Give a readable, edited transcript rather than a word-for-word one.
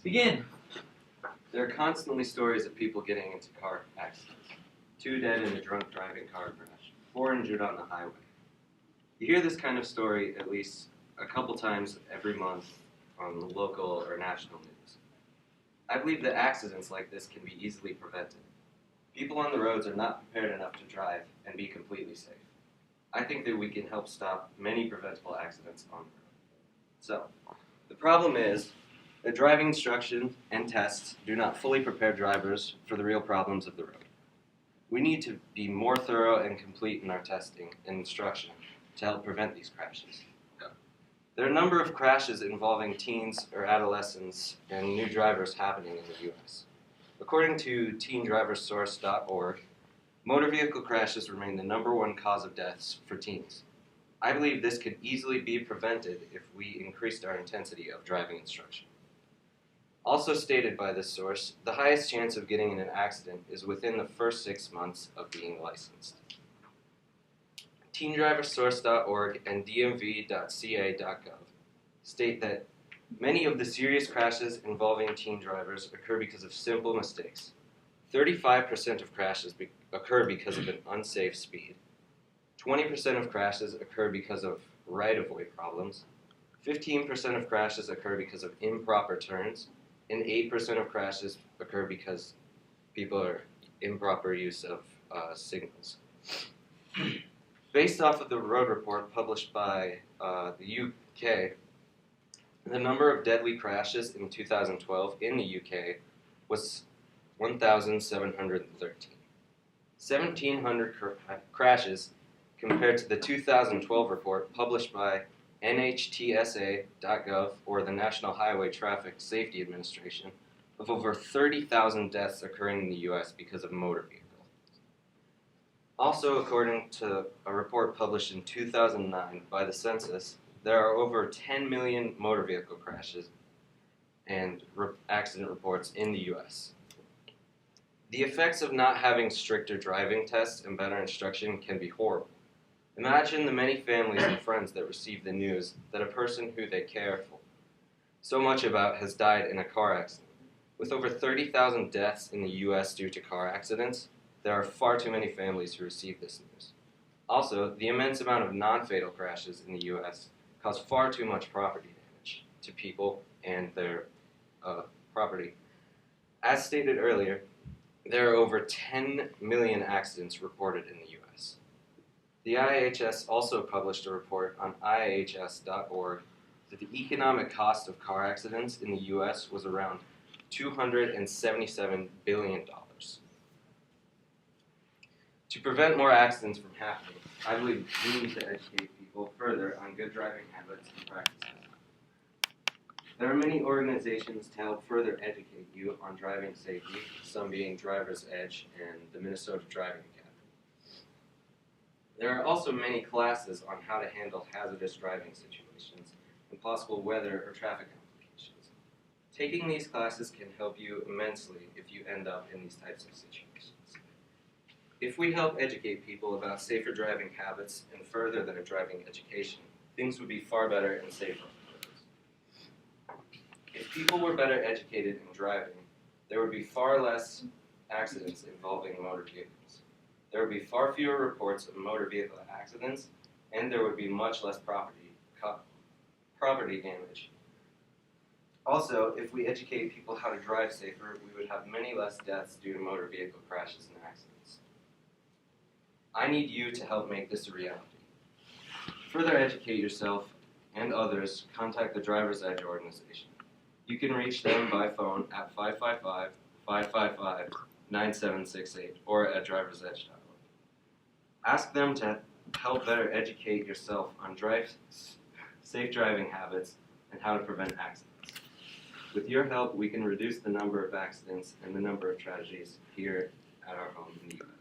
Begin. There are constantly stories of people getting into car accidents. 2 dead in a drunk driving car crash. 4 injured on the highway. You hear this kind of story at least a couple times every month on the local or national news. I believe that accidents like this can be easily prevented. People on the roads are not prepared enough to drive and be completely safe. I think that we can help stop many preventable accidents on the road. So, the problem is that driving instruction and tests do not fully prepare drivers for the real problems of the road. We need to be more thorough and complete in our testing and instruction to help prevent these crashes. There are a number of crashes involving teens or adolescents and new drivers happening in the U.S. According to teendriversource.org, motor vehicle crashes remain the #1 cause of deaths for teens. I believe this could easily be prevented if we increased our intensity of driving instruction. Also stated by this source, the highest chance of getting in an accident is within the first 6 months of being licensed. teendriversource.org and dmv.ca.gov state that many of the serious crashes involving teen drivers occur because of simple mistakes. 35% of crashes occur because of an unsafe speed. 20% of crashes occur because of right-of-way problems. 15% of crashes occur because of improper turns. And 8% of crashes occur because people are improper use of signals. Based off of the road report published by the UK, the number of deadly crashes in 2012 in the UK was 1,713. 1,700 crashes compared to the 2012 report published by NHTSA.gov, or the National Highway Traffic Safety Administration, of over 30,000 deaths occurring in the U.S. because of motor vehicles. Also, according to a report published in 2009 by the Census, there are over 10 million motor vehicle crashes and accident reports in the U.S. The effects of not having stricter driving tests and better instruction can be horrible. Imagine the many families and friends that receive the news that a person who they care for so much about has died in a car accident. With over 30,000 deaths in the U.S. due to car accidents, there are far too many families who receive this news. Also, the immense amount of non-fatal crashes in the U.S. cause far too much property damage to people and their property. As stated earlier, there are over 10 million accidents reported in the U.S. The IIHS also published a report on IIHS.org that the economic cost of car accidents in the U.S. was around $277 billion. To prevent more accidents from happening, I believe we need to educate people further on good driving habits and practices. There are many organizations to help further educate you on driving safety, some being Driver's Edge and the Minnesota Driving Academy. There are also many classes on how to handle hazardous driving situations and possible weather or traffic complications. Taking these classes can help you immensely if you end up in these types of situations. If we help educate people about safer driving habits and further their driving education, things would be far better and safer on the roads. If people were better educated in driving, there would be far less accidents involving motor vehicles. There would be far fewer reports of motor vehicle accidents, and there would be much less property damage. Also, if we educate people how to drive safer, we would have many less deaths due to motor vehicle crashes and accidents. I need you to help make this a reality. Further educate yourself and others, contact the Driver's Edge organization. You can reach them by phone at 555-555-9768 or at driversedge.org. Ask them to help better educate yourself on safe driving habits and how to prevent accidents. With your help, we can reduce the number of accidents and the number of tragedies here at our home in the U.S.